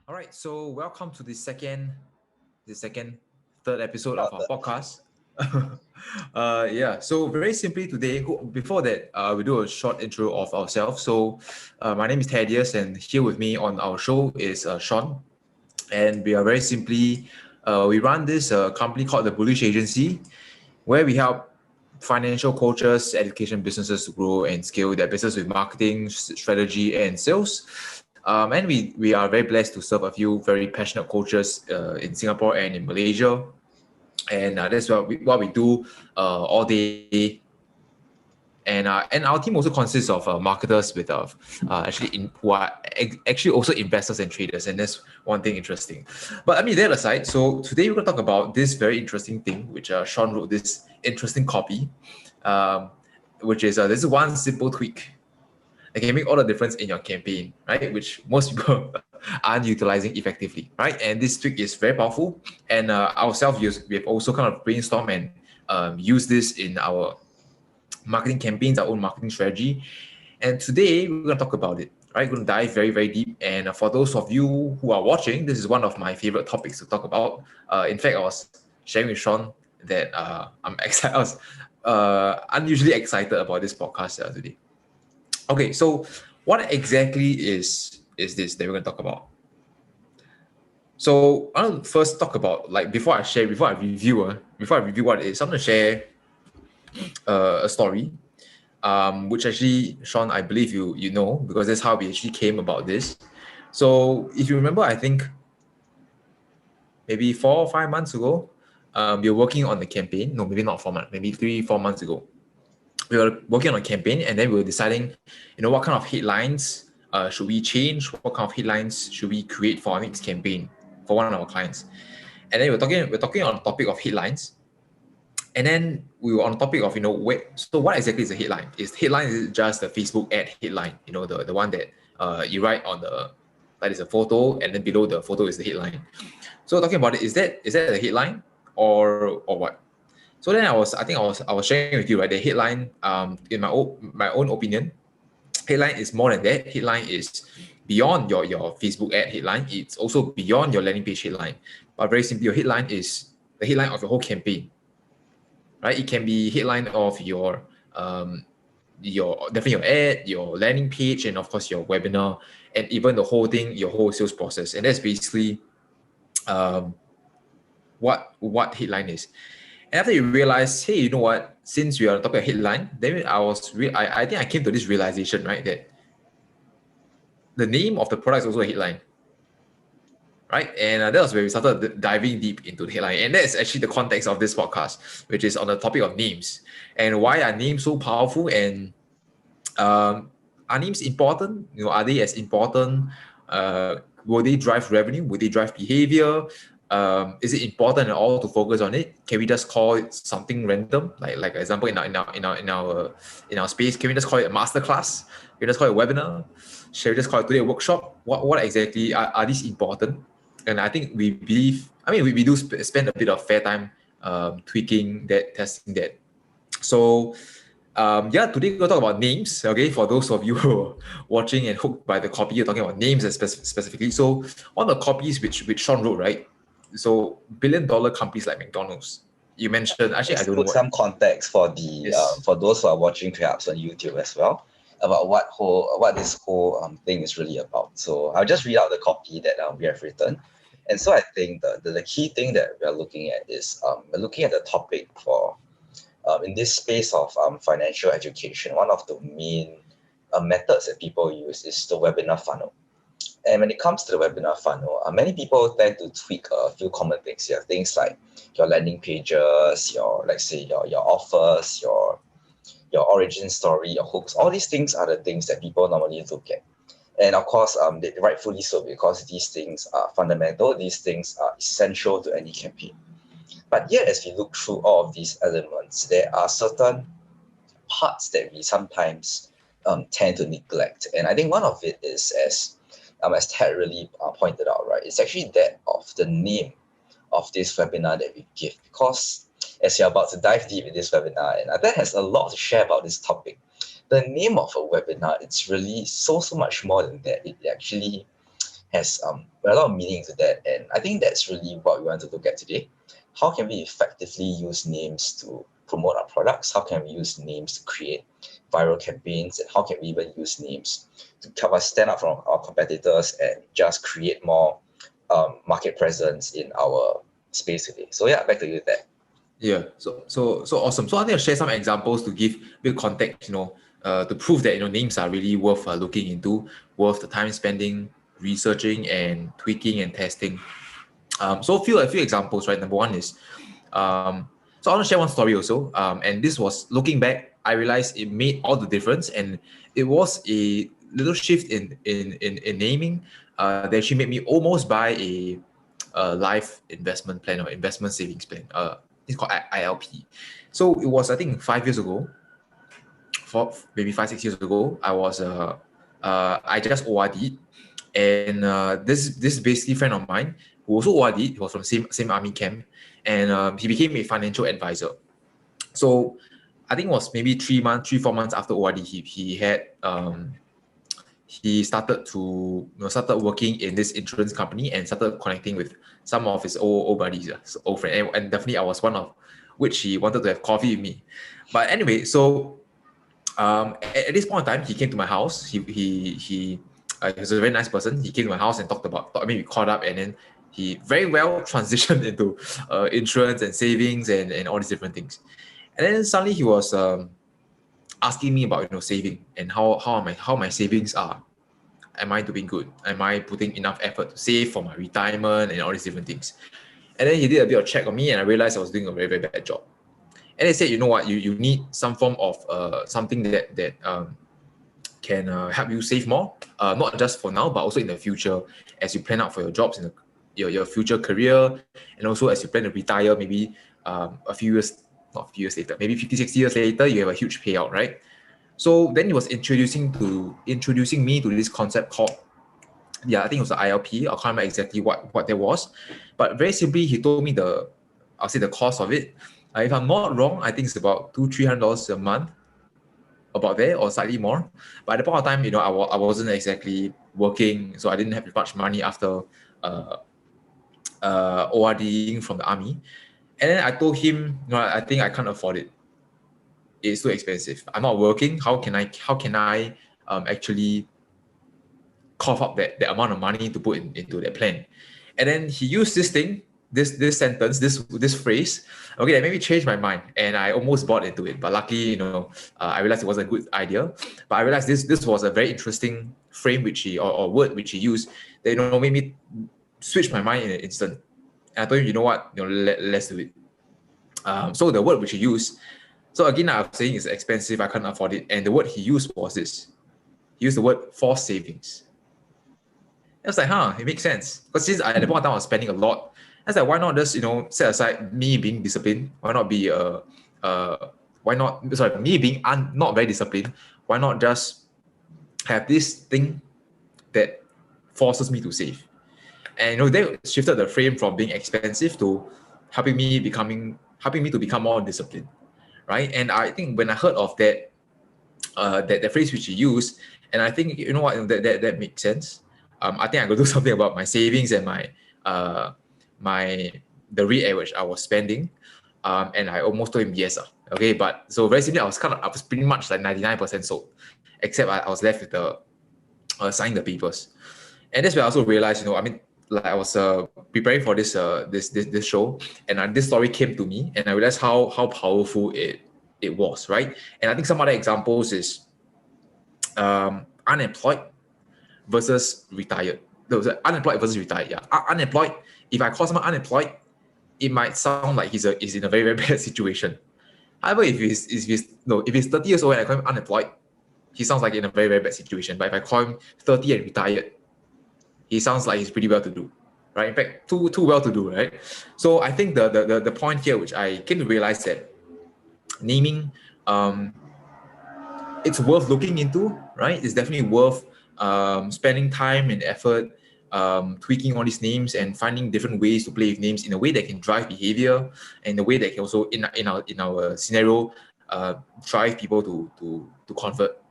All right, so welcome to third episode of our podcast. So very simply today, before that, we do a short intro of ourselves. So, my name is Thaddeus, and here with me on our show is Sean, and we are very simply, we run this company called the Bullish Agency, where we help financial coaches, education businesses to grow and scale their business with marketing, strategy, and sales. And we are very blessed to serve a few very passionate coaches in Singapore and in Malaysia. And that's what we do all day. And our team also consists of marketers with who are actually also investors and traders, and that's one thing interesting. But I mean that aside, so today we're going to talk about this very interesting thing, which Sean wrote this interesting copy, um, which is this is one simple tweak that can make all the difference in your campaign, right? Which most people aren't utilizing effectively, right? And this tweak is very powerful, and ourselves we have also kind of brainstormed and used this in our marketing campaigns, our own marketing strategy. And today we're going to talk about it, right? We're going to dive very, very deep. And for those of you who are watching, this is one of my favorite topics to talk about. In fact, I was sharing with Sean that I'm excited. I was unusually excited about this podcast today. Okay, so what exactly is this that we're going to talk about? So I'll first talk about, like, before I review what it is, I'm going to share a story, which actually, Sean, I believe you know, because that's how we actually came about this. So if you remember, I think maybe 4 or 5 months ago, we were working on the campaign. No, maybe not 4 months, maybe 3 4 months ago. We were working on a campaign, and then we were deciding, what kind of headlines should we change? What kind of headlines should we create for our next campaign for one of our clients? And then we're talking on the topic of headlines. And then we were on the topic of, so what exactly is a headline? Is just the Facebook ad headline, the one that you write on that is a photo, and then below the photo is the headline. So talking about it, is that the headline or what? So then I was sharing with you, right? The headline, in my own opinion, headline is more than that. Headline is beyond your Facebook ad headline. It's also beyond your landing page headline. But very simply, your headline is the headline of your whole campaign, right? It can be headline of your definitely your ad, your landing page, and of course your webinar, and even the whole thing, your whole sales process. And that's basically what headline is. And after you realize, hey, you know what? Since we are on the topic of headline, then I think I came to this realization, right, that the name of the product is also a headline, right? And that was where we started diving deep into the headline. And that's actually the context of this podcast, which is on the topic of names and why are names so powerful, and are names important? Are they as important? Will they drive revenue? Will they drive behavior? Is it important at all to focus on it? Can we just call it something random, like example in our space? Can we just call it a masterclass? Can we just call it a webinar? Shall we just call it today a workshop? What exactly are these important? And I think we believe. I mean, we do spend a bit of fair time tweaking that, testing that. So. Today we're going to talk about names. Okay, for those of you who are watching and hooked by the copy, you're talking about names specifically. So on the copies which Sean wrote, right? So billion-dollar companies like MacDonald's. You mentioned, actually, I don't know put some context for the Yes. for those who are watching perhaps on YouTube as well about what this whole thing is really about. So I'll just read out the copy that we have written. And so I think the key thing that we are looking at is we're looking at the topic for in this space of financial education. One of the main methods that people use is the webinar funnel. And when it comes to the webinar funnel, many people tend to tweak a few common things here. Things like your landing pages, your offers, your origin story, your hooks. All these things are the things that people normally look at. And of course, they rightfully so, because these things are fundamental. These things are essential to any campaign. But yet, as we look through all of these elements, there are certain parts that we sometimes tend to neglect. And I think one of it is, as Ted really pointed out, right, it's actually that of the name of this webinar that we give. Because as you're about to dive deep in this webinar, and Ted has a lot to share about this topic, the name of a webinar, it's really so much more than that. It actually has a lot of meaning to that. And I think that's really what we want to look at today. How can we effectively use names to promote our products? How can we use names to create viral campaigns? And how can we even use names to help us stand out from our competitors and just create more market presence in our space today? So yeah, back to you there. Yeah, so awesome. So I think I'll share some examples to give a bit of context, to prove that names are really worth looking into, worth the time spending, researching and tweaking and testing. So a few examples, right? Number one is, so I want to share one story also. And this was looking back, I realized it made all the difference, and it was a little shift in naming that actually made me almost buy a life investment plan or investment savings plan. It's called ILP. So it was, I think, 5 years ago, maybe 5, 6 years ago. I just ORD'd, and this basically friend of mine who also ORD'd. He was from same army camp, and he became a financial advisor. So I think it was maybe 3, 4 months after ORD, he started working in this insurance company and started connecting with some of his old buddies, old friends, and definitely I was one of which he wanted to have coffee with me. But anyway, so at this point in time, he came to my house. He was a very nice person. He came to my house and we caught up, and then he very well transitioned into insurance and savings and all these different things. And then suddenly he was asking me about saving and how my savings are. Am I doing good? Am I putting enough effort to save for my retirement and all these different things? And then he did a bit of check on me, and I realized I was doing a very, very bad job. And they said, you know what, you need some form of something that can help you save more, not just for now, but also in the future as you plan out for your jobs in your future career, and also as you plan to retire, maybe a few years, not a few years later, maybe 50, 60 years later, you have a huge payout, right? So then he was introducing me to this concept called, I think it was the ILP. I can't remember exactly what that was, but very simply, he told me I'll say the cost of it. If I'm not wrong, I think it's about $200-300 a month, about there or slightly more. But at the point of time, I wasn't exactly working, so I didn't have much money after ORDing from the army. And then I told him, I think I can't afford it. It's too expensive. I'm not working. How can I actually cough up that amount of money to put into that plan? And then he used this sentence, this phrase, okay, that made me change my mind, and I almost bought into it. But luckily, I realized it was a good idea. But I realized this was a very interesting frame or word which he used that made me switch my mind in an instant. And I told him, you know what, let's do it. So the word which he used, so again, I'm saying it's expensive, I can't afford it. And the word he used was this. He used the word forced savings. I was like, it makes sense. Because since at the point of time I was spending a lot, I was like, why not just, set aside me being disciplined? Why not be me being not very disciplined? Why not just have this thing that forces me to save? And they shifted the frame from being expensive to helping me to become more disciplined, right? And I think when I heard of that that phrase which he used, and I think that makes sense. I think I could do something about my savings and the rate at which I was spending, and I almost told him yes. Okay, but so very simply, I was pretty much like 99% sold, except I was left with the signing the papers. And that's where I also realized, like I was preparing for this show, and this story came to me, and I realized how powerful it was, right? And I think some other examples is unemployed versus retired. Unemployed versus retired. Yeah, unemployed. If I call someone unemployed, it might sound like he's in a very, very bad situation. However, if he's 30 years old and I call him unemployed, he sounds like in a very, very bad situation. But if I call him 30 and retired, he sounds like he's pretty well to do, right? In fact, too well to do, right? So I think the point here, which I came to realize that naming, it's worth looking into, right? It's definitely worth spending time and effort tweaking all these names and finding different ways to play with names in a way that can drive behavior, and the way that can also in our scenario drive people to convert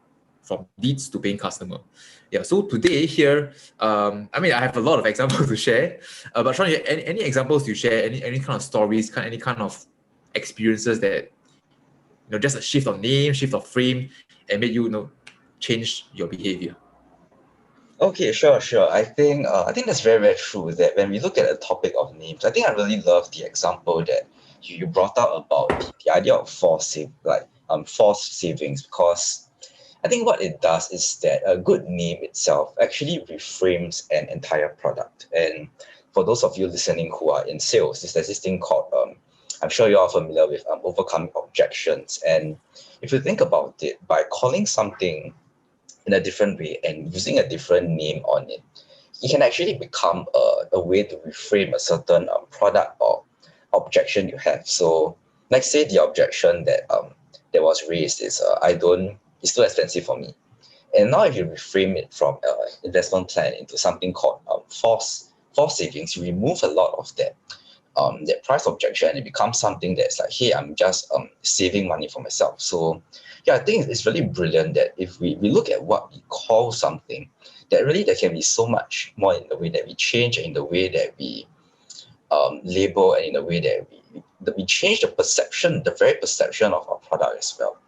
from leads to paying customer. Yeah. So today here, I mean, I have a lot of examples to share, but Sean, any examples you share, any kind of stories, any kind of experiences that, just a shift of name, shift of frame, and made you change your behavior? Okay, sure. I think that's very, very true that when we look at the topic of names, I think I really love the example that you brought out about the idea of forced savings, because I think what it does is that a good name itself actually reframes an entire product. And for those of you listening who are in sales, there's this thing called I'm sure you're familiar with overcoming objections. And if you think about it, by calling something in a different way and using a different name on it, it can actually become a way to reframe a certain product or objection you have. So, let's say the objection that was raised is it's too expensive for me. And now if you reframe it from investment plan into something called forced savings, you remove a lot of that price objection, and it becomes something that's like, hey, I'm just saving money for myself. So yeah, I think it's really brilliant that if we look at what we call something, that really there can be so much more in the way that we change, in the way that we label, and in the way that we change the very perception of our product as well.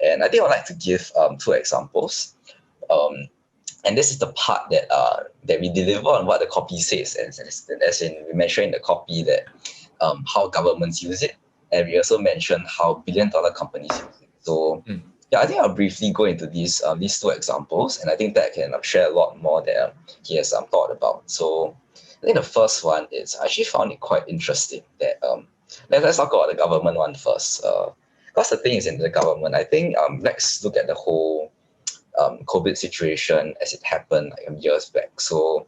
And I think I'd like to give two examples. And this is the part that we deliver on what the copy says, as in we mentioned in the copy that how governments use it, and we also mentioned how billion-dollar companies use it. So yeah, I think I'll briefly go into these two examples, and I think that can share a lot more that he has thought about. So I think the first one is, I actually found it quite interesting that let's talk about the government one first. Because the thing is, in the government, I think let's look at the whole COVID situation as it happened years back. So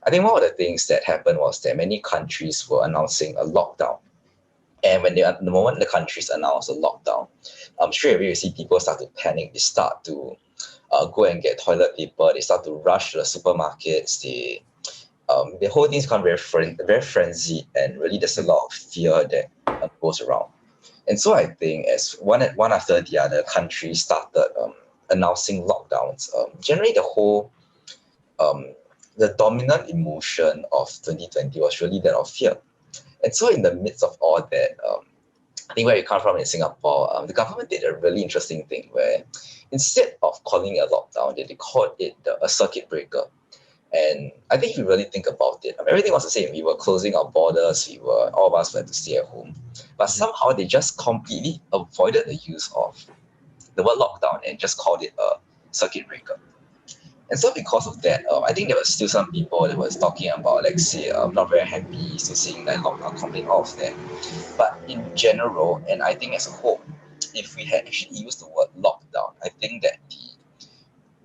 I think one of the things that happened was that many countries were announcing a lockdown. And the moment the countries announce a lockdown, straight away you see people start to panic. They start to go and get toilet paper. They start to rush to the supermarkets. The whole thing's become very frenzied, and really there's a lot of fear that goes around. And so I think as one after the other, countries started announcing lockdowns. Generally, the dominant emotion of 2020 was really that of fear. And so in the midst of all that, I think where we come from in Singapore, the government did a really interesting thing where instead of calling it a lockdown, they called it a circuit breaker. And I think if you really think about it, everything was the same. We were closing our borders. All of us had to stay at home. But somehow they just completely avoided the use of the word lockdown and just called it a circuit breaker. And so because of that, I think there were still some people that was talking about, let's say, not very happy to seeing that lockdown coming off there. But in general, and I think as a whole, if we had actually used the word lockdown, I think that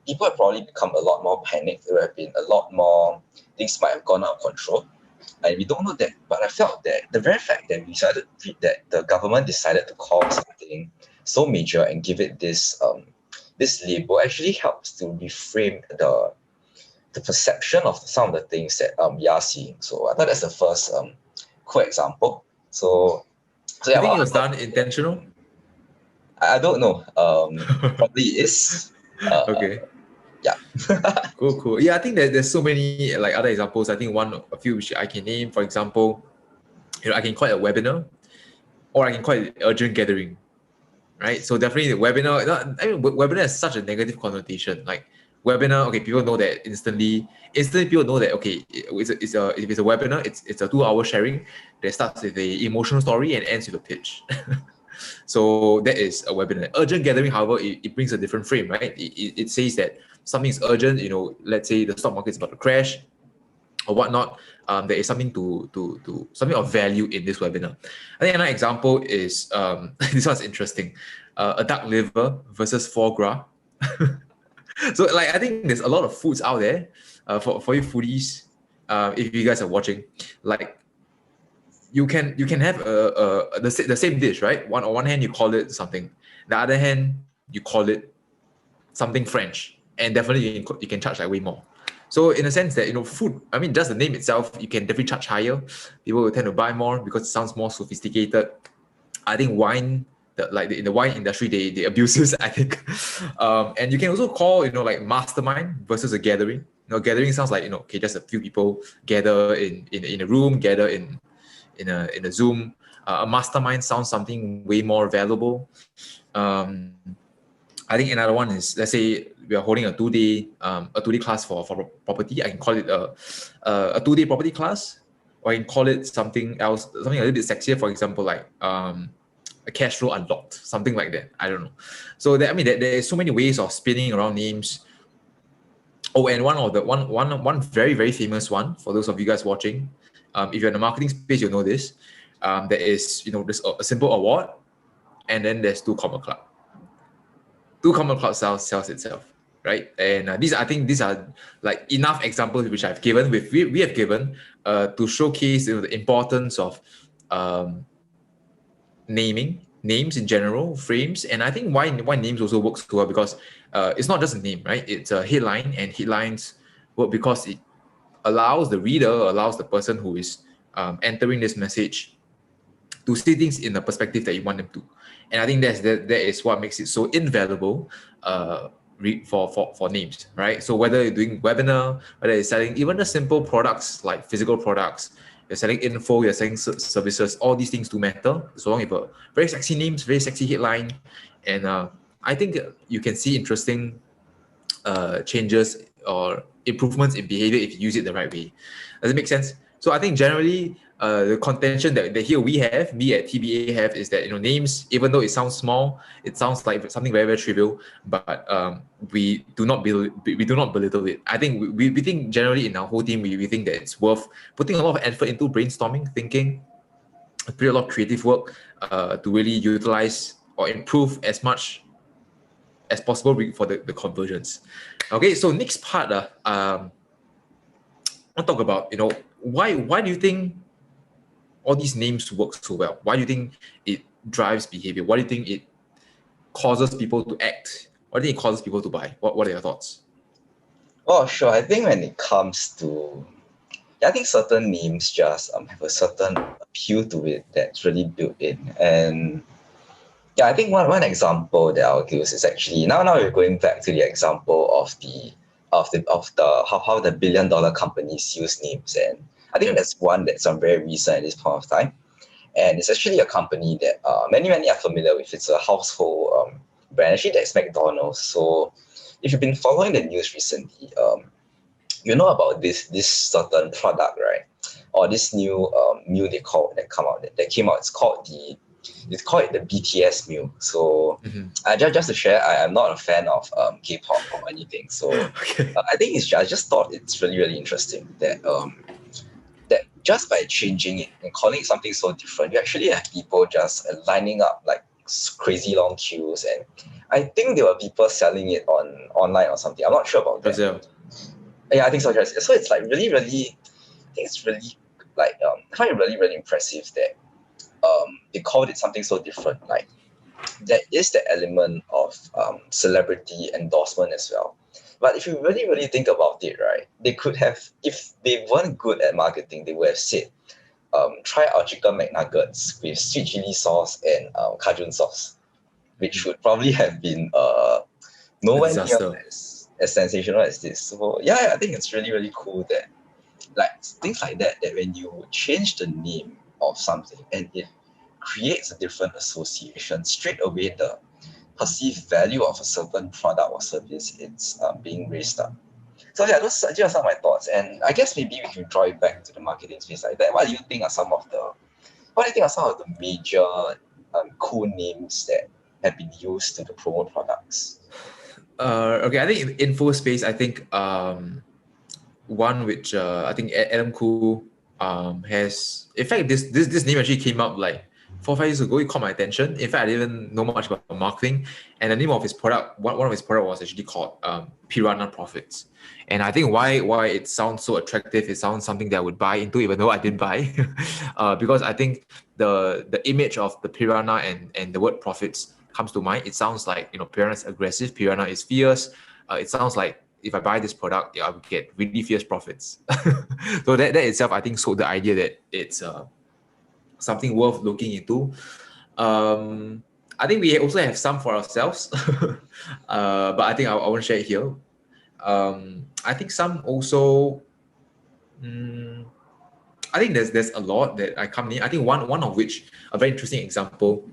people have probably become a lot more panicked. There have been a lot more, things might have gone out of control. And we don't know that, but I felt that the very fact that the government decided to call something so major and give it this label actually helps to reframe the perception of some of the things that we are seeing. So I thought that's the first quick example. So Do you think it was done intentional? I don't know. Probably is. Okay. Yeah. Cool. Yeah, I think that there's so many like other examples. I think a few which I can name. For example, I can call it a webinar, or I can call it urgent gathering, right? So definitely the webinar. Webinar has such a negative connotation. Like webinar, okay, people know that instantly. People know that if it's a webinar, it's a 2-hour sharing that starts with a emotional story and ends with a pitch. So that is a webinar. Urgent gathering, however, it brings a different frame, right? It says that something is urgent. Let's say the stock market is about to crash or whatnot. There is something to something of value in this webinar. I think another example is this one's interesting. A duck liver versus foie gras. So like I think there's a lot of foods out there for you foodies. If you guys are watching, like you can have the same dish, right? On one hand you call it something, the other hand you call it something French, and definitely you can charge like way more. So in a sense that food, I mean, just the name itself, you can definitely charge higher. People will tend to buy more because it sounds more sophisticated. I think wine, in the wine industry, they abuse this, I think. And you can also call, like mastermind versus a gathering. Gathering sounds like, okay, just a few people gather in a room, gather in a Zoom. A mastermind sounds something way more valuable. I think another one is, let's say we are holding a 2-day class for property. I can call it a 2-day property class, or I can call it something else, something a little bit sexier. For example, like a cash flow unlocked, something like that. I don't know. So there's so many ways of spinning around names. Oh, and one very, very famous one for those of you guys watching. If you're in the marketing space, you'll know this. There is, there's a simple award, and then there's 2 comma club. 2 comma club sells itself, right? And I think these are like enough examples which I've given, we have given to showcase the importance of naming, names in general, frames. And I think why names also works well, because it's not just a name, right? It's a headline, and headlines work because it allows the reader, allows the person who is entering this message to see things in the perspective that you want them to. And I think that is what makes it so invaluable for names, right? So whether you're doing webinar, whether you're selling even the simple products like physical products, you're selling info, you're selling services, all these things do matter. So long as you have very sexy names, very sexy headline. And I think you can see interesting changes or improvements in behavior if you use it the right way. Does it make sense? So I think generally the contention that here we at TBA have is that names, even though it sounds small, it sounds like something very, very trivial, but we do not belittle it. I think we think generally in our whole team we think that it's worth putting a lot of effort into brainstorming, thinking, put a lot of creative work to really utilize or improve as much as possible for the conversions. Okay, so next part, I'll talk about why do you think all these names work so well? Why do you think it drives behavior? Why do you think it causes people to act? Why do you think it causes people to buy? What are your thoughts? Oh, sure. I think when it comes to, I think certain names just have a certain appeal to it that's really built in. And yeah, I think one example that I'll use is actually now we're going back to the example of how the billion-dollar companies use names, and I think that's one that's very recent at this point of time, and it's actually a company that many are familiar with. It's a household brand. Actually, that's MacDonald's. So if you've been following the news recently, you know about this certain product, right? Or this new meal that came out. It's called the BTS meal. So just to share, I'm not a fan of K-pop or anything. So Okay. I think I just thought it's really, really interesting that that just by changing it and calling it something so different, you actually have people just lining up like crazy long queues, and I think there were people selling it online or something. I'm not sure about that. Brazil. Yeah, I think so. So it's like really, really, I think it's really like I find it really, really impressive that they called it something so different. Like there is the element of celebrity endorsement as well. But if you really, really think about it, right, they could have, if they weren't good at marketing, they would have said, try our chicken McNuggets with sweet chili sauce and cajun sauce, which would probably have been nowhere near as sensational as this. So yeah, I think it's really, really cool that like things like that when you change the name of something and it creates a different association, straight away the perceived value of a certain product or service it's being raised up. So yeah, those are just some of my thoughts, and I guess maybe we can draw it back to the marketing space like that. What do you think are some of the major cool names that have been used to promote products? Okay, I think in info space, I think one which I think Adam Khoo has. In fact, this name actually came up like 4 or 5 years ago. It caught my attention. In fact, I didn't even know much about marketing, and the name of his product, one of his product was actually called Piranha Profits. And I think why it sounds so attractive, it sounds something that I would buy into, even though I didn't buy, because I think the image of the piranha and the word profits comes to mind. It sounds like piranha is aggressive, piranha is fierce. It sounds like if I buy this product, I would get really fierce profits. So that itself, I think, sold the idea that it's something worth looking into. I think we also have some for ourselves, but I think I won't share it here. I think some also. mm I think there's a lot that I come in. I think one of which, a very interesting example.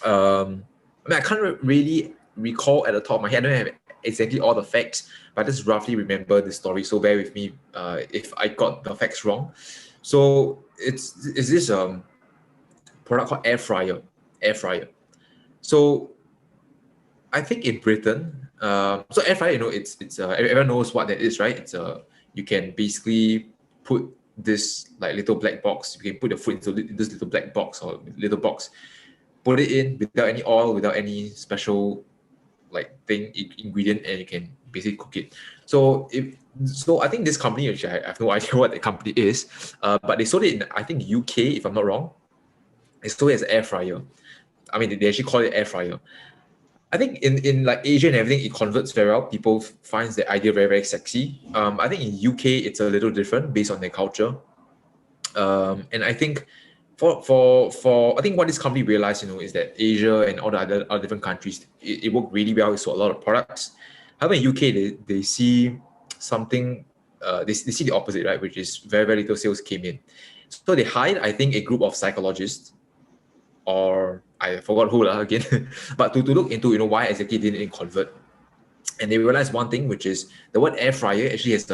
I can't really recall at the top of my head. I don't have exactly all the facts, but I just roughly remember the story. So bear with me if I got the facts wrong. So it's this product called air fryer. Air fryer. So I think in Britain, so air fryer, it's everyone knows what that is, right? It's you can basically put this like little black box. You can put the food into this little black box or little box, put it in without any oil, without any special like ingredient, and you can basically cook it. So I think this company, which I have no idea what the company is, but they sold it in I think UK, if I'm not wrong. They sold it as air fryer. I mean, they actually call it air fryer. I think in like Asia and everything, it converts very well. People finds the idea very, very sexy. I think in UK, it's a little different based on their culture. And I think for I think what this company realized, is that Asia and all the other different countries, it worked really well. It sold a lot of products. However, in UK, they see something, they see the opposite, right? Which is very, very little sales came in. So they hired, I think, a group of psychologists, or I forgot who again, but to look into why exactly didn't convert. And they realized one thing, which is the word air fryer actually has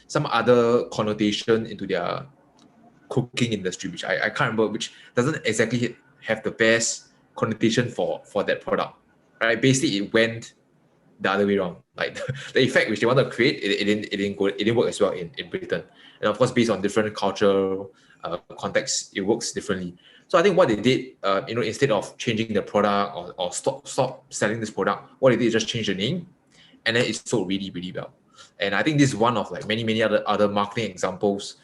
some other connotation into their cooking industry, which I can't remember, which doesn't exactly have the best connotation for that product. Right? Basically, it went the other way around. Like the effect which they wanted to create, it didn't work as well in Britain. And of course, based on different cultural contexts, it works differently. So I think what they did, instead of changing the product or stop selling this product, what they did is just change the name, and then it sold really, really well. And I think this is one of like many other marketing examples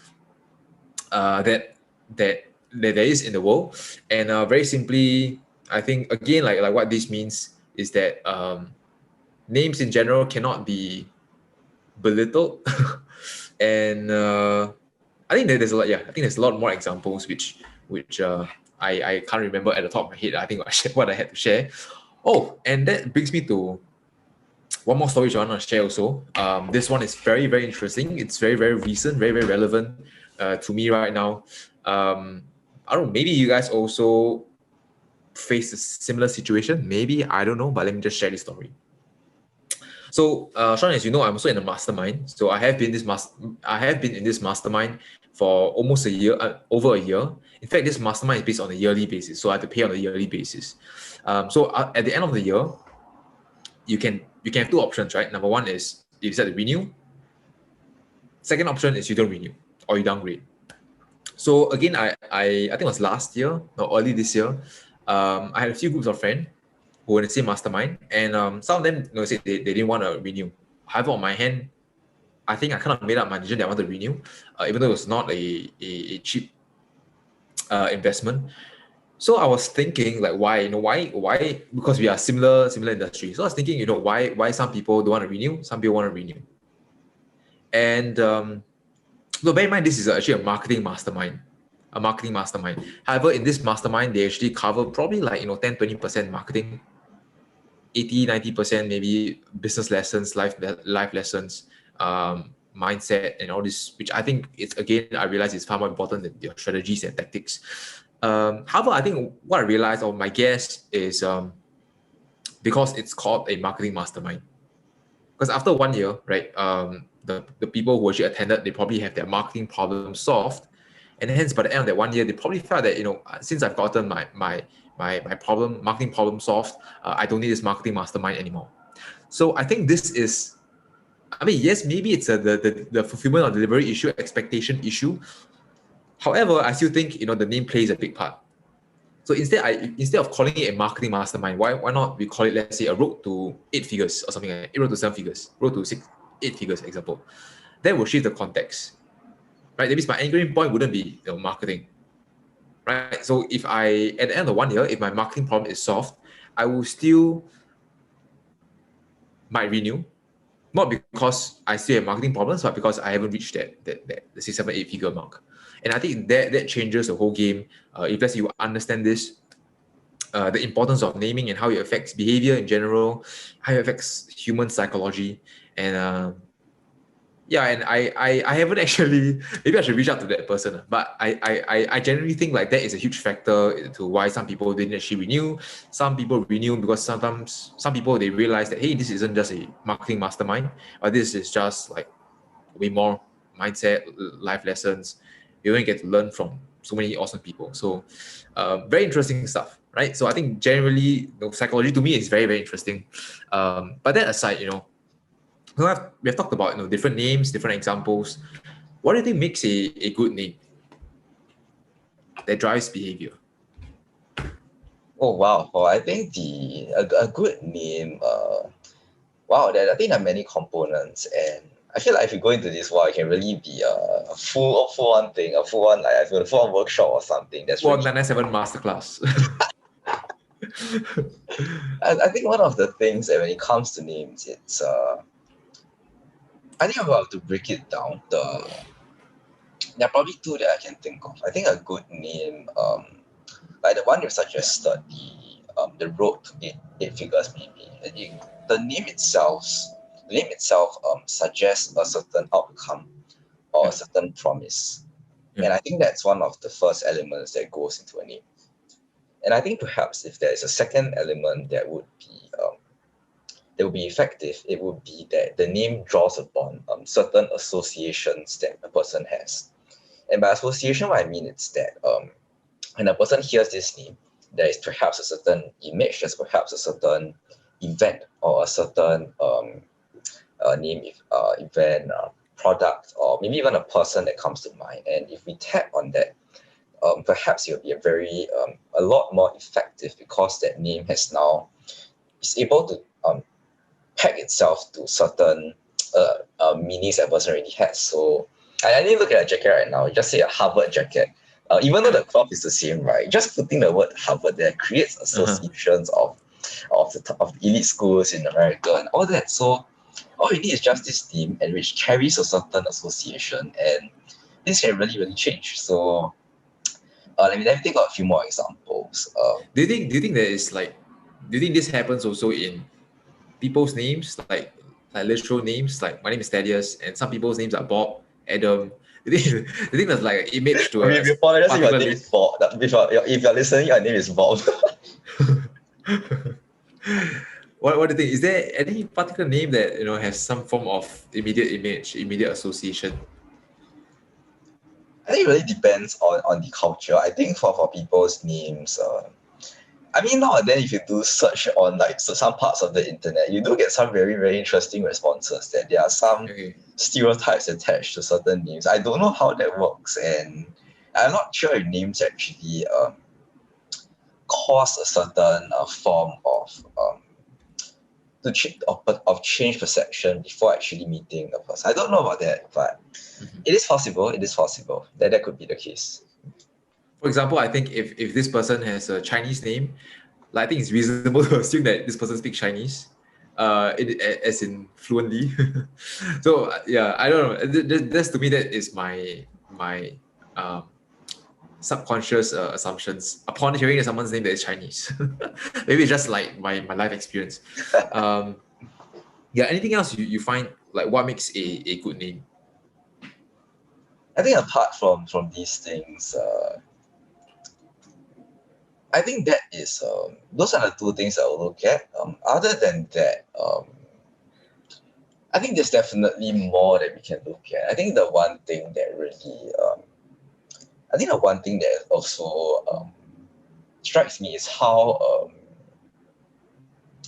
that there is in the world. And very simply, I think again, like what this means is that names in general cannot be belittled. And I think there's a lot. Yeah, I think there's a lot more examples which I can't remember at the top of my head. I think what I had to share. Oh, and that brings me to one more story I want to share also. This one is very, very interesting. It's very, very recent, very, very relevant to me right now. I don't know, maybe you guys also face a similar situation. Maybe, I don't know, but let me just share this story. So, Sean, as you know, I'm also in a mastermind. So I have been in this mastermind for almost a year, over a year. In fact, this mastermind is based on a yearly basis, so I have to pay on a yearly basis. So at the end of the year, you can have two options, right? Number one is you decide to renew. Second option is you don't renew or you downgrade. So again, I think it was last year or early this year. I had a few groups of friends who were in the same mastermind, and some of them said they didn't want to renew. However, on my hand, I think I kind of made up my decision that I want to renew, even though it was not a cheap investment. So I was thinking, like, why? Why? Because we are similar industry. So I was thinking, why some people don't want to renew, some people want to renew. And bear in mind, this is actually a marketing mastermind. However, in this mastermind, they actually cover probably like 10-20% marketing, 80-90% maybe business lessons, life lessons, mindset, and all this, which I think I realize is far more important than your strategies and tactics. However, I think what I realized, or my guess, is because it's called a marketing mastermind. Because after 1 year, right, the people who actually attended, they probably have their marketing problem solved, and hence by the end of that 1 year, they probably felt that since I've gotten my marketing problem solved, I don't need this marketing mastermind anymore. So I think this is, yes, maybe it's the fulfillment or delivery issue, expectation issue. However, I still think the name plays a big part. So instead of calling it a marketing mastermind, why not we call it, let's say, a road to 8 figures or something like that, road to 7 figures, road to 8 figures, example. That will shift the context, right? That means my anchoring point wouldn't be marketing, right? So if at the end of 1 year, if my marketing problem is solved, I will still might renew, not because I still have marketing problems, but because I haven't reached that let's say 7, 8 figure mark. And I think that changes the whole game. If let's say you understand this, the importance of naming and how it affects behavior in general, how it affects human psychology, and yeah, and I haven't actually, maybe I should reach out to that person, but I generally think like that is a huge factor to why some people didn't actually renew. Some people renew because sometimes some people they realize that hey, this isn't just a marketing mastermind, or this is just like way more mindset, life lessons. You don't get to learn from so many awesome people. So very interesting stuff, right? So I think generally, psychology to me is very, very interesting. But that aside, we have talked about different names, different examples. What do you think makes a good name that drives behavior? Oh wow! Well, I think a good name. Wow, I think there are many components, and I feel like if you go into this, wow, it can really be a full on thing, a full on like I feel a full on workshop or something. That's Well, really. 997 masterclass. I think one of the things that when it comes to names, it's I think I'm about to break it down. There are probably two that I can think of. I think a good name, like the one you suggested, the road to eight figures maybe. I think the name itself suggests a certain outcome or a certain promise. Yeah. And I think that's one of the first elements that goes into a name. And I think perhaps if there is a second element that would be effective, it would be that the name draws upon certain associations that a person has. And by association, what I mean is that when a person hears this name, there is perhaps a certain image, there's perhaps a certain event or a certain event, product, or maybe even a person that comes to mind. And if we tap on that, perhaps it'll be a lot more effective because that name is able to peg itself to certain meanings that person already has. So I didn't look at a jacket right now. Just say a Harvard jacket. Even though the cloth is the same, right? Just putting the word Harvard there creates associations of the elite schools in America and all that. So all you need is just this theme and which carries a certain association, and this can really, really change. So let me think of a few more examples. Do you think there is like, do you think this happens also in people's names, like literal names, like my name is Thaddeus, and some people's names are Bob, Adam. Do you think there's like an image to We apologize if your name is Bob. If you're listening, your name is Bob. What do you think? Is there any particular name that has some form of immediate image, immediate association? I think it really depends on the culture. I think for people's names, I mean, now and then, if you do search on like some parts of the internet, you do get some very, very interesting responses that there are some stereotypes attached to certain names. I don't know how that works, and I'm not sure if names actually cause a certain form of change perception before actually meeting a person. I don't know about that, but it is possible. It is possible that could be the case. For example, I think if this person has a Chinese name, like, I think it's reasonable to assume that this person speaks Chinese, as in fluently. So yeah, I don't know. That's to me that is my subconscious assumptions upon hearing someone's name that is Chinese. Maybe it's just like my life experience. Yeah. Anything else you find like what makes a good name? I think apart from these things, I think that is those are the two things I will look at. Other than that, I think there's definitely more that we can look at. I think the one thing that also strikes me is how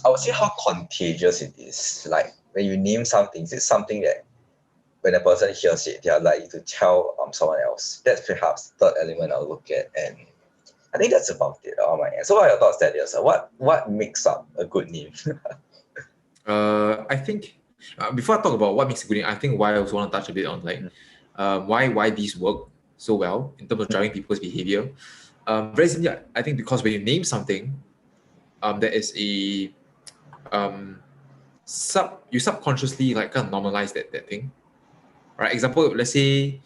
I would say how contagious it is. Like when you name something, it's something that when a person hears it, they are likely to tell someone else. That's perhaps the third element I'll look at, and I think that's about it on my end. So what are your thoughts, Thaddeus? What makes up a good name? I think before I talk about what makes a good name, I think why I also want to touch a bit on like why these work so well in terms of driving people's behavior. Very simply, I think because when you name something, there is a you subconsciously like kind of normalize that thing, right? Example, let's say,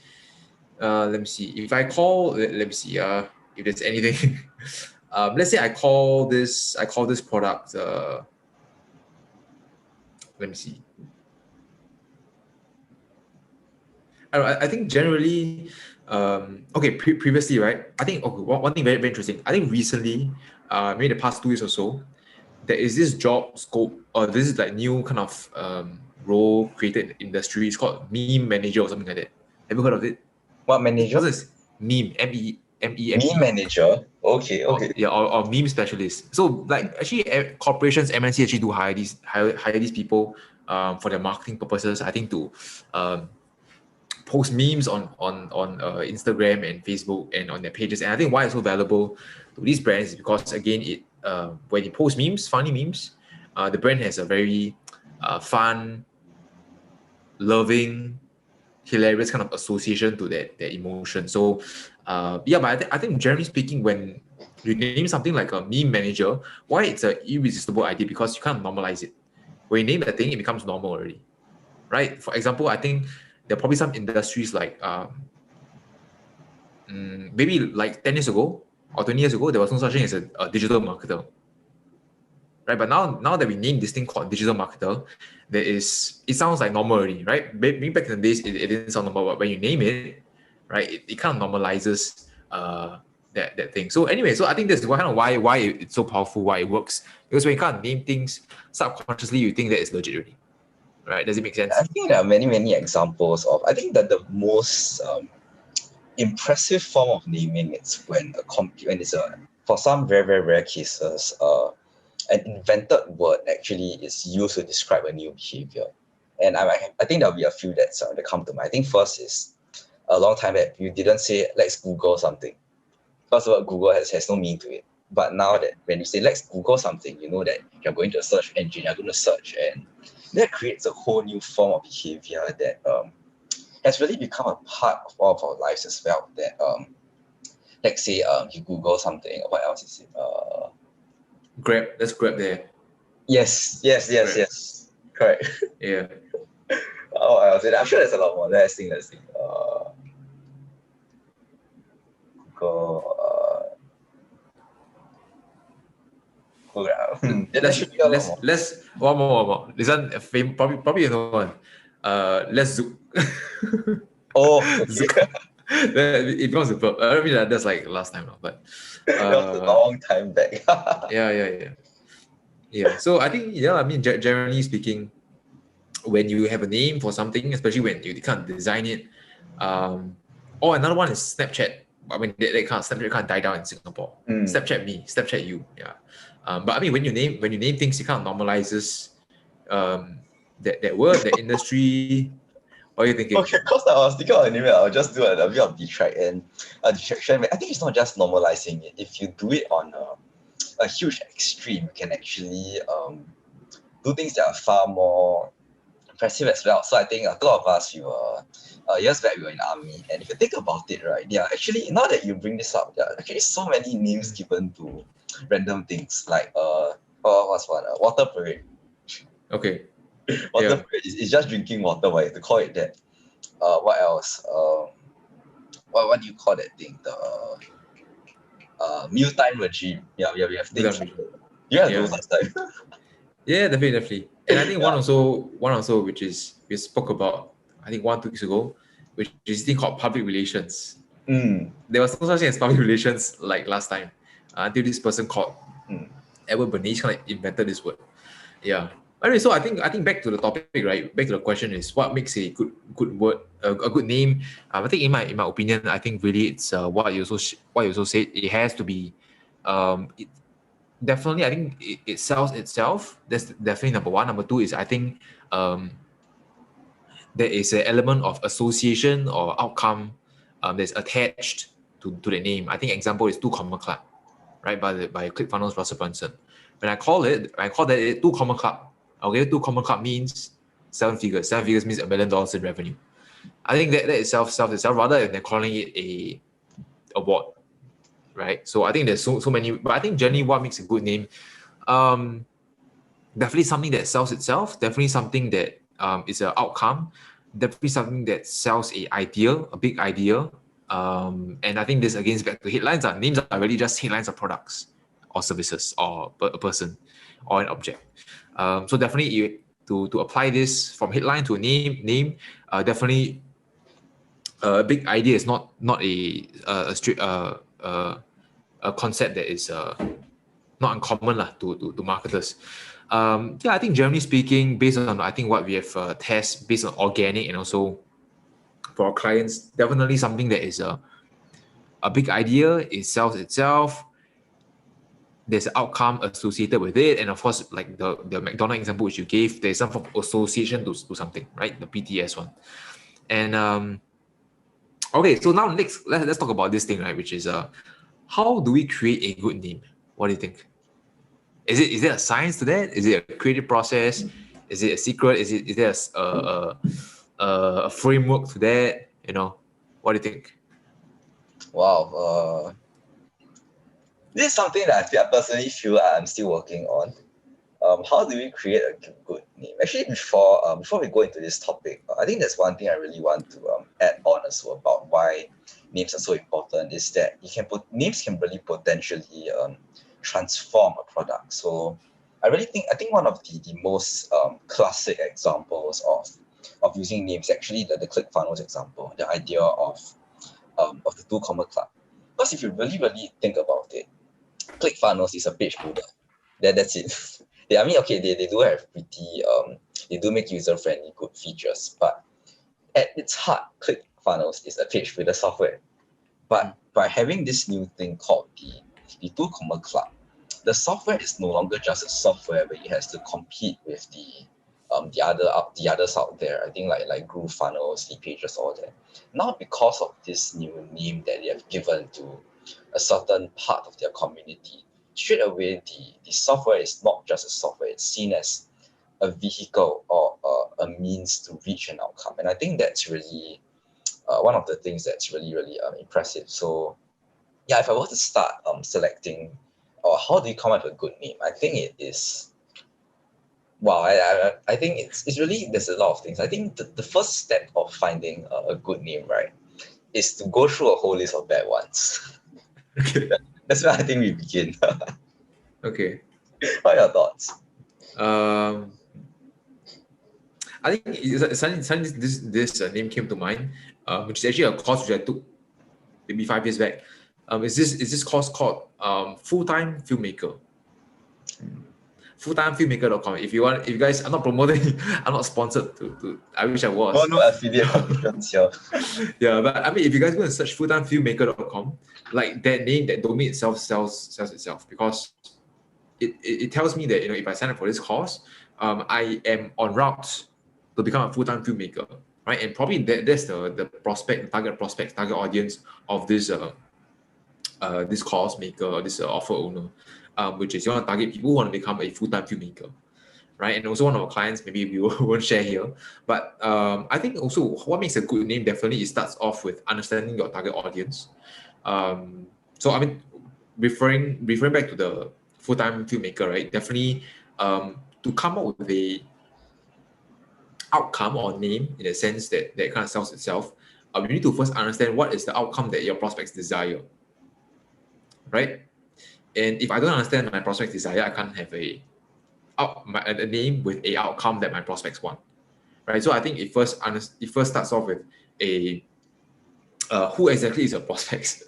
let me see. If I call, let me see. If there's anything, let's say I call this product. Let me see. I think generally, okay, previously, right? I think okay, one thing very, very interesting. I think recently, maybe the past 2 years or so, there is this job scope, or this is like new kind of role created in the industry. It's called meme manager or something like that. Have you heard of it? What manager? What is meme? M-E-M-E. Me manager. Okay, Or, okay. yeah, or meme specialist. So like actually, corporations, MNC actually do hire these people for their marketing purposes. I think to post memes on Instagram and Facebook and on their pages. And I think why it's so valuable to these brands is because again, it when you post memes, funny memes, the brand has a very fun, loving, hilarious kind of association to that emotion. So yeah, but I think generally speaking, when you name something like a meme manager, why it's an irresistible idea, because you can't normalize it. When you name the thing, it becomes normal already, right? For example, I think there are probably some industries like maybe like 10 years ago or 20 years ago, there was no such thing as a digital marketer, right? But now that we name this thing called digital marketer, it sounds like normal already, right? Maybe back in the days, it didn't sound normal, but when you name it, right, it kind of normalizes that thing. So anyway, so I think that's kind of why it's so powerful, why it works. Because when you can't name things, subconsciously you think that it's legit already, right? Does it make sense? I think there are many examples of. I think that the most impressive form of naming is when when it's for some very rare cases an invented word actually is used to describe a new behavior. And I think there'll be a few that come to mind. I think first is a long time that you didn't say let's Google something. First of all, Google has no meaning to it. But now that when you say let's Google something, you know that you're going to a search engine, you're going to search, and that creates a whole new form of behavior that has really become a part of all of our lives as well. That let's say you Google something. What else is it? Grab. Let's grab there. Yes. Correct. Yeah. Oh, I'm sure there's a lot more. Let's think. Google. Let's one more. This one probably you know one. Let's zoom. Oh, Zoom. It becomes a verb. I don't mean that's like last time, but that was a long time back. Yeah. So I think I mean generally speaking, when you have a name for something, especially when you can't design it, or another one is Snapchat. I mean, Snapchat can't die down in Singapore. Snapchat me, Snapchat you, yeah. But I mean, when you name things, it kind of normalizes that word, the industry. What are you thinking? Okay, because I was thinking of a name, I'll just do a bit of distraction. I think it's not just normalizing it. If you do it on a huge extreme, you can actually do things that are far more impressive as well. So I think a lot of us, years back we were in the army, and if you think about it, right, yeah, actually now that you bring this up, there are actually so many names given to random things like what's one? Water parade. Okay. Water parade is just drinking water, but to call it that. What else? What do you call that thing? The mealtime regime. Yeah, we have things. You have those last time. Yeah, definitely. And I think one also which is we spoke about, I think 2 weeks ago, which is this thing called public relations. There was no such thing as public relations like last time, until this person called Edward Bernays kind of invented this word. Yeah. Anyway, so I think back to the topic, right? Back to the question is what makes a good word, a good name. I think in my opinion, I think really it's what you also said. It has to be, definitely. I think it sells itself. That's definitely number one. Number two is I think there is an element of association or outcome that's attached to the name. I think example is 2 Comma Club, right? By ClickFunnels Russell Brunson. When I call that 2 Comma Club. Okay, 2 Comma Club means 7 figures. 7 figures means $1 million in revenue. I think that itself rather than calling it a award, right? So I think there's so many, but I think generally what makes a good name, definitely something that sells itself. Definitely something that is an outcome. Definitely something that sells a big idea. And I think this again is back to headlines. Names are really just headlines of products, or services or a person or an object. So definitely to apply this from headline to name, definitely a big idea is not a strict a concept that is not uncommon lah to marketers. Yeah, I think generally speaking, based on I think what we have tested based on organic and also for our clients, definitely something that is a big idea. It sells itself. There's an outcome associated with it, and of course, like the MacDonald example which you gave, there's some form of association to something, right? The PTS one, and okay. So now next, let's talk about this thing, right? Which is how do we create a good name? What do you think? Is there a science to that? Is it a creative process? Is it a secret? Is there a framework to that? You know, what do you think? Wow. This is something that I personally feel I'm still working on. How do we create a good name? Actually, before we go into this topic, I think there's one thing I really want to add on also about why names are so important is that names can really potentially transform a product. So I think one of the most classic examples of using names actually the ClickFunnels example, the idea of the two comma club. Because if you really think about it, ClickFunnels is a page builder. That's it. They do have pretty they do make user-friendly good features, but at its heart, ClickFunnels is a page builder software. But by having this new thing called the two comma club, the software is no longer just a software, but it has to compete with the others out there. I think like GrooveFunnels, the pages, all that. Now because of this new name that they have given to a certain part of their community, straight away the software is not just a software, it's seen as a vehicle or a means to reach an outcome. And I think that's really one of the things that's really impressive. So yeah, if I were to start selecting or how do you come up with a good name, I think it is wow. I think it's really, there's a lot of things. I think the first step of finding a good name, right, is to go through a whole list of bad ones. Okay. That's where I think we begin. Okay. What are your thoughts? I think suddenly this name came to mind, which is actually a course which I took maybe 5 years back. Is this course called full-time filmmaker? Fulltimefilmmaker.com. If you guys, I'm not promoting, I'm not sponsored to I wish I was. Oh, no affiliate commissions here. Yeah, but I mean, if you guys go and search fulltimefilmmaker.com, like that name, that domain itself sells itself, because it tells me that, you know, if I sign up for this course, I am on route to become a full-time filmmaker, right? And probably that's the target audience of this this course maker or this offer owner, which is you want to target people who want to become a full-time filmmaker, right? And also one of our clients, maybe we won't share here, but I think also what makes a good name, definitely it starts off with understanding your target audience. So I mean, referring back to the full-time filmmaker, right? Definitely to come up with a outcome or name in a sense that kind of sells itself, you need to first understand what is the outcome that your prospects desire, right? And if I don't understand my prospects desire, I can't have a name with a outcome that my prospects want, right? So I think it first starts off with a who exactly is your prospects,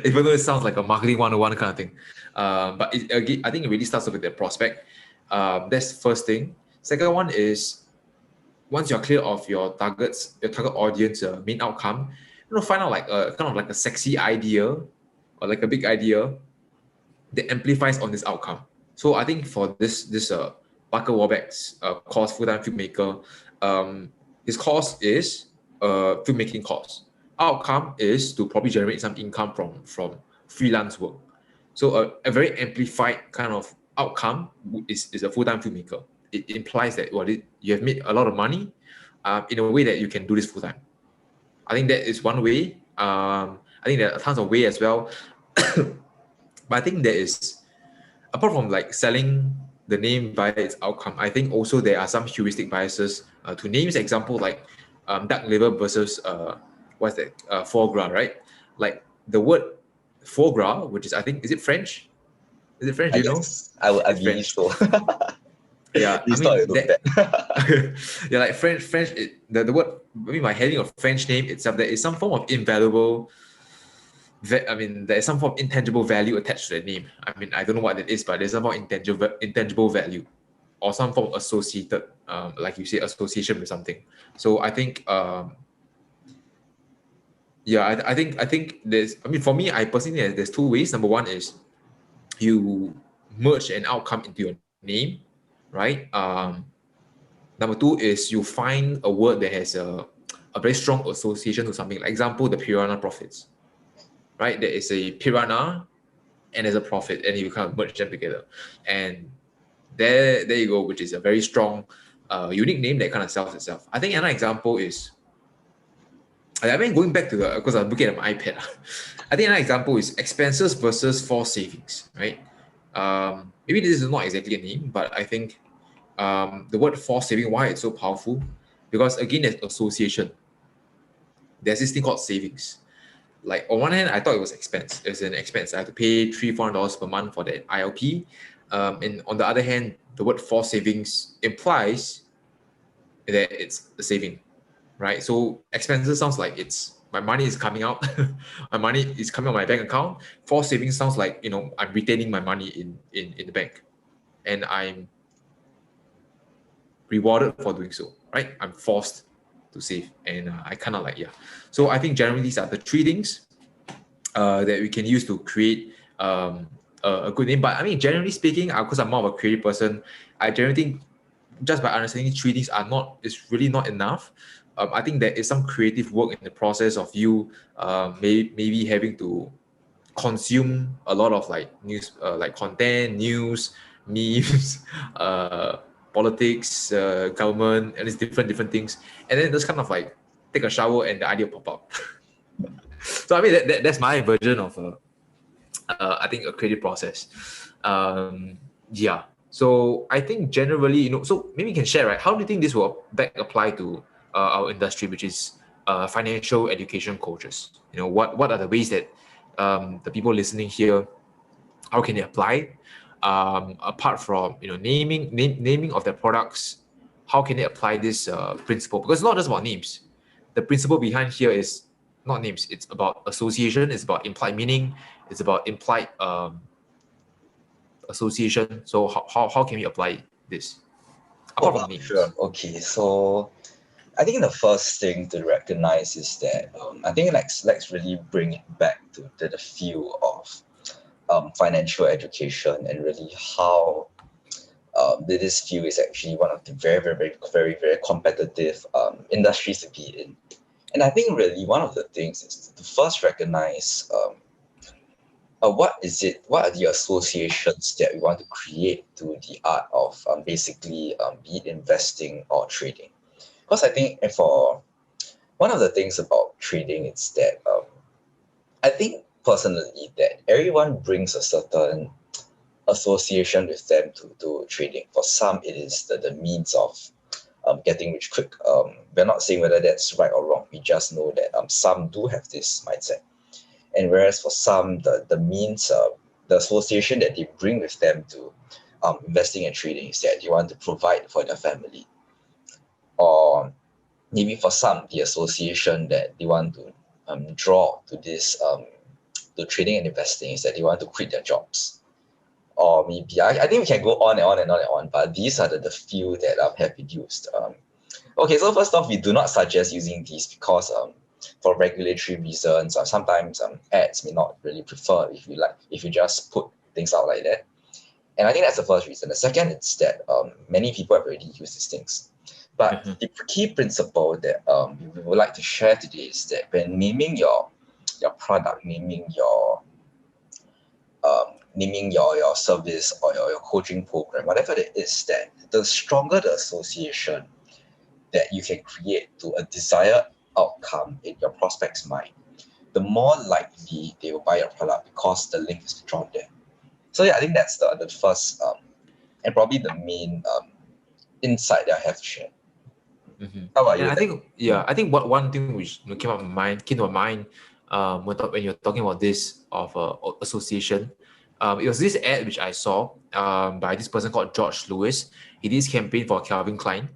even though it sounds like a marketing 101 kind of thing. But again, I think it really starts off with the prospect. That's the first thing. Second one is, once you're clear of your target audience, main outcome, find out like a kind of like a sexy idea or like a big idea that amplifies on this outcome. So I think for this Parker Warbeck's course, full-time filmmaker, his course is a filmmaking course. Outcome is to probably generate some income from freelance work. So a very amplified kind of outcome is a full-time filmmaker. It implies that you have made a lot of money in a way that you can do this full-time. I think that is one way. I think there are tons of ways as well. But I think there is, apart from like selling the name by its outcome, I think also there are some heuristic biases to names. Example like duck liver versus what's that, foie gras, right? Like the word foie gras, which is, I think, is it French? Is it French? I Do you know? guess I It's believe French. so. Yeah, I You thought mean it looked that. bad. Yeah, like French. The word. I mean, by having a French name itself, there is some form of invaluable. I mean, there is some form of intangible value attached to the name. I mean, I don't know what it is, but there's some form of intangible value, or some form of associated, like you say, association with something. So I think, yeah, I think there's. I mean, for me, I personally think there's two ways. Number one is you merge an outcome into your name, right? Number two is you find a word that has a very strong association to something. Like example, the piranha profits, right? There is a piranha and there's a profit, and you kind of merge them together. And there you go, which is a very strong, unique name that kind of sells itself. I think another example is, I mean, going back to the, because I'm looking at my iPad, I think another example is expenses versus forced savings, right? Maybe this is not exactly a name, but I think the word forced saving, why it's so powerful, because again, there's association. There's this thing called savings. Like on one hand, I thought it was expense. It was an expense. I have to pay $300-400 per month for that ILP. And on the other hand, the word forced savings implies that it's a saving, right? So expenses sounds like it's my money is coming out, my money is coming on my bank account. Forced savings sounds like I'm retaining my money in the bank, and I'm rewarded for doing so, right? I'm forced to save, and I kind of like, yeah. So I think generally these are the three things that we can use to create a good name. But I mean, generally speaking, because I'm more of a creative person, I generally think just by understanding three things is really not enough. I think there is some creative work in the process of you maybe having to consume a lot of like news, like content, news, memes, politics, government, and it's different things, and then just kind of like take a shower and the idea pop up. So I mean that's my version of I think a creative process. Yeah. So I think generally, so maybe you can share, right? How do you think this will back apply to our industry, which is financial education coaches? What are the ways that the people listening here, how can they apply? Apart from naming of their products, how can they apply this principle? Because it's not just about names. The principle behind here is not names. It's about association. It's about implied meaning. It's about implied association. So how can we apply this Oh, apart from wow, sure. names? Okay, so I think the first thing to recognize is that I think let's really bring it back to the field of financial education, and really how this field is actually one of the very competitive industries to be in. And I think really one of the things is to first recognize what are the associations that we want to create to the art of basically be it investing or trading. Because I think for one of the things about trading is that I think personally that everyone brings a certain association with them to trading. For some, it is the means of getting rich quick. We're not saying whether that's right or wrong. We just know that some do have this mindset. And whereas for some, the means, the association that they bring with them to investing and trading is that they want to provide for their family. Or maybe for some, the association that they want to draw to this, to trading and investing is that they want to quit their jobs. Or maybe, I think we can go on and on and on and on, but these are the few that have been used. Okay, so first off, we do not suggest using these because for regulatory reasons, sometimes ads may not really prefer if you just put things out like that. And I think that's the first reason. The second is that many people have already used these things. But the key principle that we would like to share today is that when naming your product, naming your service or your coaching program, whatever it is, that the stronger the association that you can create to a desired outcome in your prospect's mind, the more likely they will buy your product because the link is drawn there. So yeah, I think that's the first and probably the main insight that I have to share. How about And you? I think, I think what one thing which came to my mind when you're talking about this of association, It was this ad which I saw by this person called George Lewis. He did this campaign for Calvin Klein.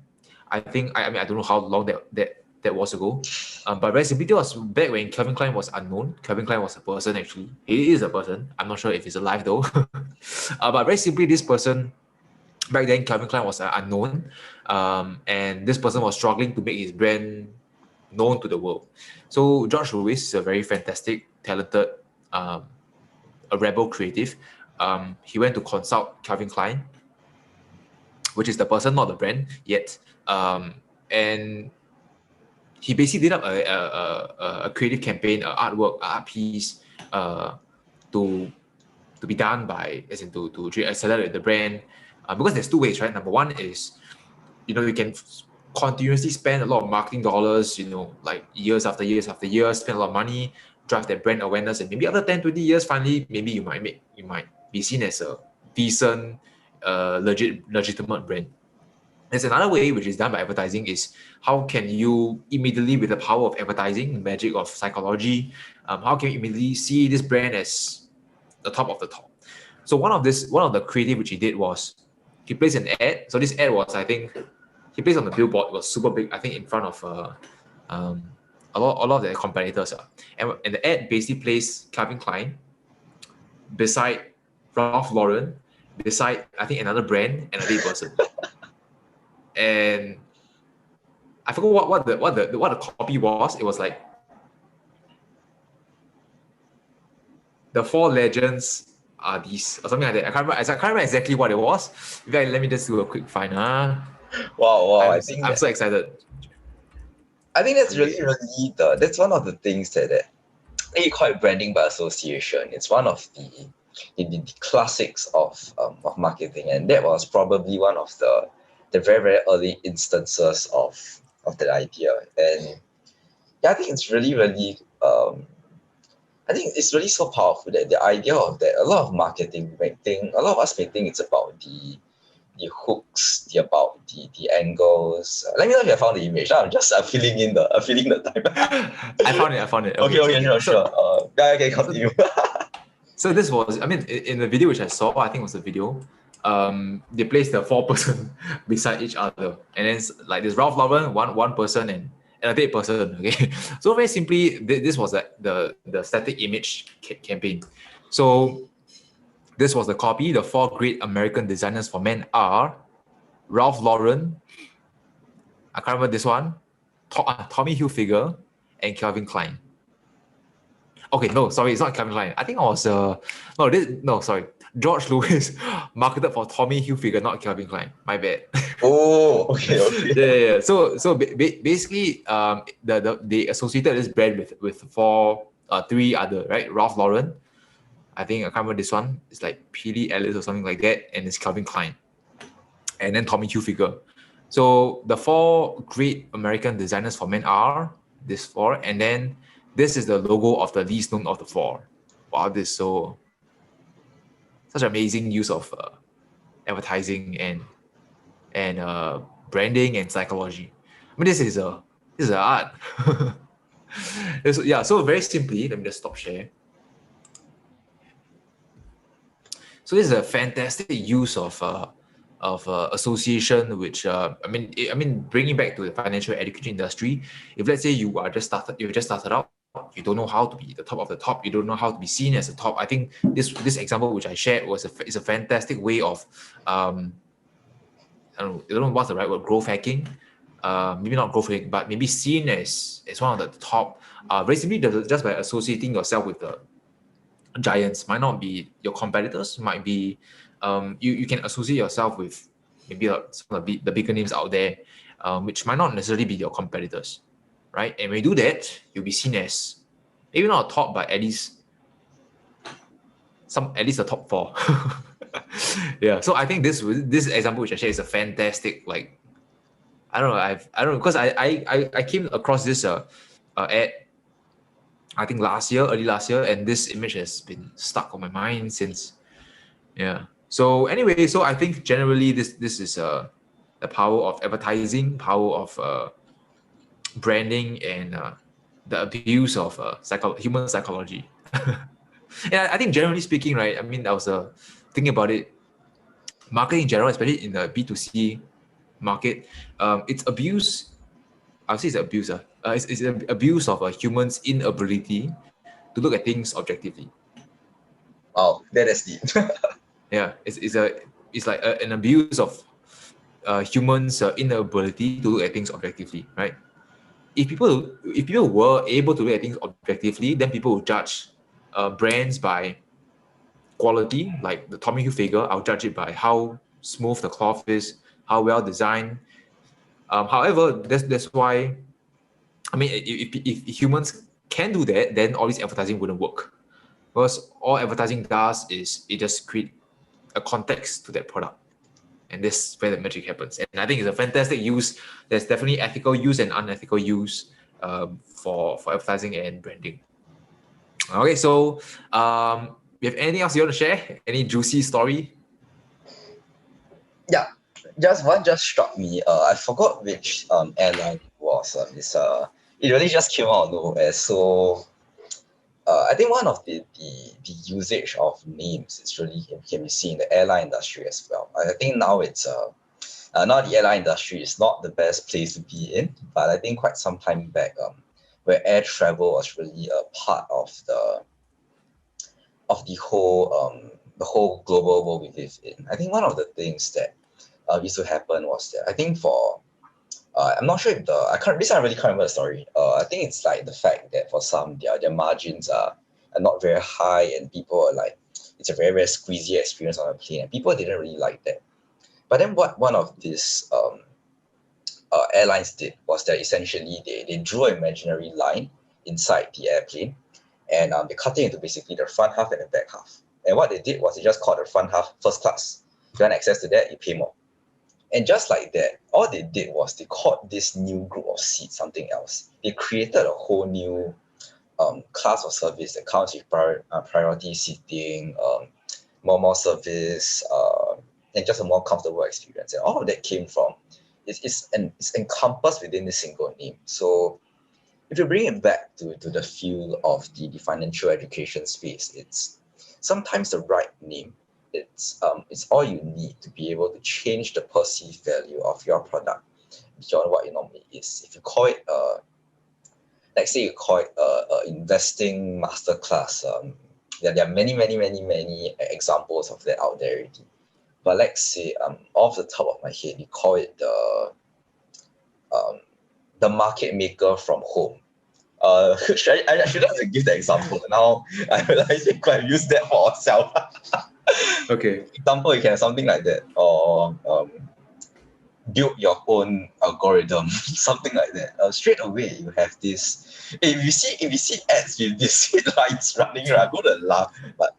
I think I mean I don't know how long that was ago. But very simply, it was back when Calvin Klein was unknown. Calvin Klein was a person actually. He is a person. I'm not sure if he's alive though. But very simply, this person back then, Calvin Klein was unknown, and this person was struggling to make his brand known to the world. So George Lewis is a very fantastic, talented, a rebel creative. He went to consult Calvin Klein, which is the person, not the brand yet, and he basically did up a creative campaign, artwork, art piece, to be done by, as in to accelerate the brand. Because there's two ways, right? Number one is, you can continuously spend a lot of marketing dollars, like years after years after years, spend a lot of money, drive that brand awareness, and maybe after 10, 20 years, finally, maybe you might be seen as a decent, legitimate brand. There's another way, which is done by advertising, is how can you immediately, with the power of advertising, the magic of psychology, how can you immediately see this brand as the top of the top? So one of the creative which he did was he placed an ad. So this ad was, I think, he placed on the billboard. It was super big, I think, in front of a lot of their competitors. And the ad basically placed Calvin Klein beside Ralph Lauren, beside, I think, another brand and a person. And I forgot what the copy was. It was like the four legends are these, or something like that. I can't remember exactly what it was. Let me just do a quick find. Wow! I'm so excited. I think that's really that's one of the things that you call it branding by association. It's one of the classics of marketing, and that was probably one of the very, very early instances of that idea. And yeah, I think it's really, really I think it's really so powerful that the idea of that a lot of marketing a lot of us may think it's about the hooks, about the angles. Let me know if you found the image. I'm filling the time. I found it. Okay, sure. Okay, continue. So this was, I mean, in the video which I saw, I think it was a video, they placed the four person beside each other, and then like there's Ralph Lauren, one person, and a dead person. Okay, so very simply, this was the static image campaign. So this was the copy. The four great American designers for men are Ralph Lauren, I can't remember this one, Tommy Hilfiger, and Calvin Klein. Okay, no, sorry, it's not Calvin Klein. I think it was sorry. George Lewis marketed for Tommy Hilfiger, not Calvin Klein. My bad. Oh, okay. Yeah. So basically, they associated this brand with three other, right? Ralph Lauren, I think I can't remember this one. It's like P.D. Ellis or something like that, and it's Calvin Klein, and then Tommy Hilfiger. So the four great American designers for men are these four, and then this is the logo of the least known of the four. Wow, this is such amazing use of advertising and branding and psychology. I mean, this is art. So very simply, let me just stop share. So this is a fantastic use of association, which I mean, bringing back to the financial education industry. If let's say you just started out, you don't know how to be the top of the top, you don't know how to be seen as a top. I think this example which I shared is a fantastic way of I don't know what's the right word, growth hacking. Maybe not growth hacking, but maybe seen as one of the top. Very simply, just by associating yourself with the giants. Might not be your competitors, might be you can associate yourself with maybe some of the bigger names out there, which might not necessarily be your competitors, right? And when you do that, you'll be seen as maybe not a top, but at least the top four. Yeah. So I think this example which I shared is a fantastic, like, I don't know because I came across this ad, I think early last year, and this image has been stuck on my mind since. Yeah. So anyway, so I think generally this is the power of advertising, power of branding, and the abuse of human psychology. And I think generally speaking, right, I mean, I was thinking about it, marketing in general, especially in the B2C market, it's abuse. I'll say it's abuse. It's an abuse of a human's inability to look at things objectively. Oh, that is deep. Yeah, it's like an abuse of humans' inability to look at things objectively, right? If people were able to look at things objectively, then people would judge brands by quality, like the Tommy Hilfiger. I'll judge it by how smooth the cloth is, how well designed. However, that's why, I mean, if humans can do that, then all this advertising wouldn't work. Because all advertising does is it just create a context to that product. And this is where the magic happens. And I think it's a fantastic use. There's definitely ethical use and unethical use for advertising and branding. Okay, so you have anything else you want to share? Any juicy story? Yeah, just one just struck me. I forgot which airline it was. It really just came out of nowhere. So I think one of the usage of names is really can be seen in the airline industry as well. I think now it's now the airline industry is not the best place to be in, but I think quite some time back, where air travel was really a part of the whole global world we live in. I think one of the things that used to happen was that I think for I'm not sure if I really can't remember the story. I think it's like the fact that for some their margins are not very high, and people are like, it's a very, very squeezy experience on a plane, and people didn't really like that. But then what one of these airlines did was that essentially they drew an imaginary line inside the airplane, and they cut it into basically the front half and the back half. And what they did was they just called the front half first class. If you want access to that, you pay more. And just like that, all they did was they called this new group of seats something else. They created a whole new class of service that comes with priority seating, more service, and just a more comfortable experience. And all of that came from, it's encompassed within this single name. So if you bring it back to the field of the financial education space, it's sometimes the right name. It's all you need to be able to change the perceived value of your product beyond what it normally is. If you call it like say you call it investing masterclass, there are many examples of that out there already. But let's say off the top of my head, you call it the market maker from home. I shouldn't have to give the example. Now I realize we could have used that for ourselves. Okay. Example, you can have something like that, or build your own algorithm, something like that. Straight away, you have this. If you see ads with these headlines running, I'm gonna laugh. But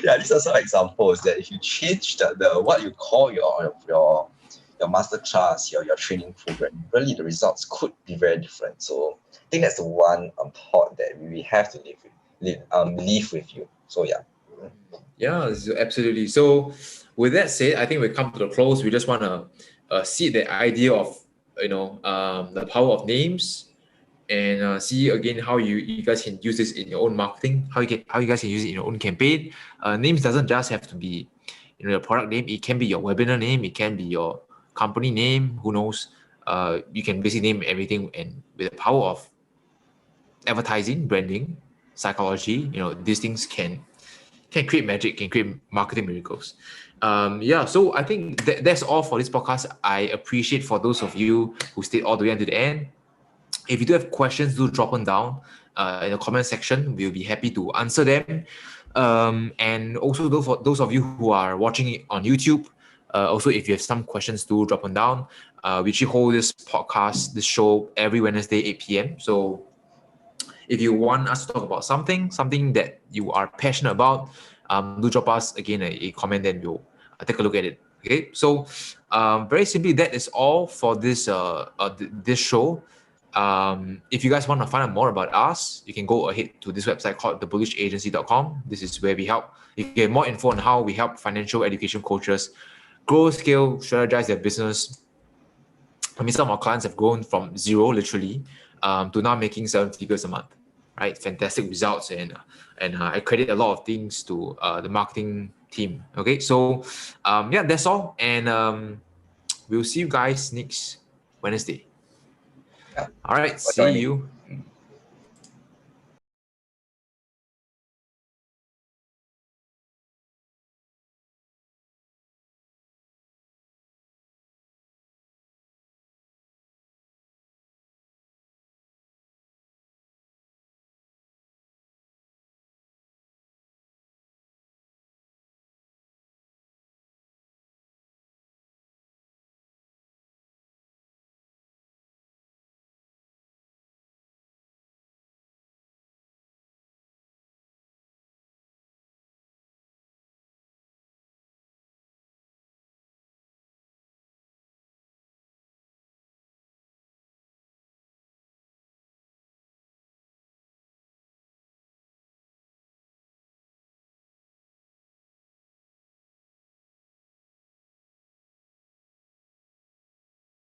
yeah, these are some examples that if you change the what you call your master class, your training program, really the results could be very different. So I think that's the one thought that we have to leave with you. So yeah. Yeah, absolutely. So with that said, I think we come to the close. We just want to see the idea of the power of names, and see again how you guys can use this in your own marketing. How you guys can use it in your own campaign. Names doesn't just have to be your product name. It can be your webinar name. It can be your company name. Who knows? You can basically name everything, and with the power of advertising, branding, psychology, these things can create magic, can create marketing miracles. So I think that's all for this podcast. I appreciate for those of you who stayed all the way until the end. If you do have questions, do drop them down in the comment section. We'll be happy to answer them. And also for those of you who are watching it on YouTube, also if you have some questions, do drop them down. We actually hold this podcast, this show every Wednesday, 8 p.m. So if you want us to talk about something that you are passionate about, do drop us again a comment, then we'll take a look at it. Okay, so very simply, that is all for this this show. If you guys want to find out more about us, you can go ahead to this website called thebullishagency.com. This is where we help. You can get more info on how we help financial education coaches grow, scale, strategize their business. I mean, some of our clients have grown from zero, literally, to now making 7 figures a month. right? Fantastic results, and I credit a lot of things to the marketing team. Okay, so yeah, that's all, and we'll see you guys next Wednesday. Yeah. All right, For see joining. you.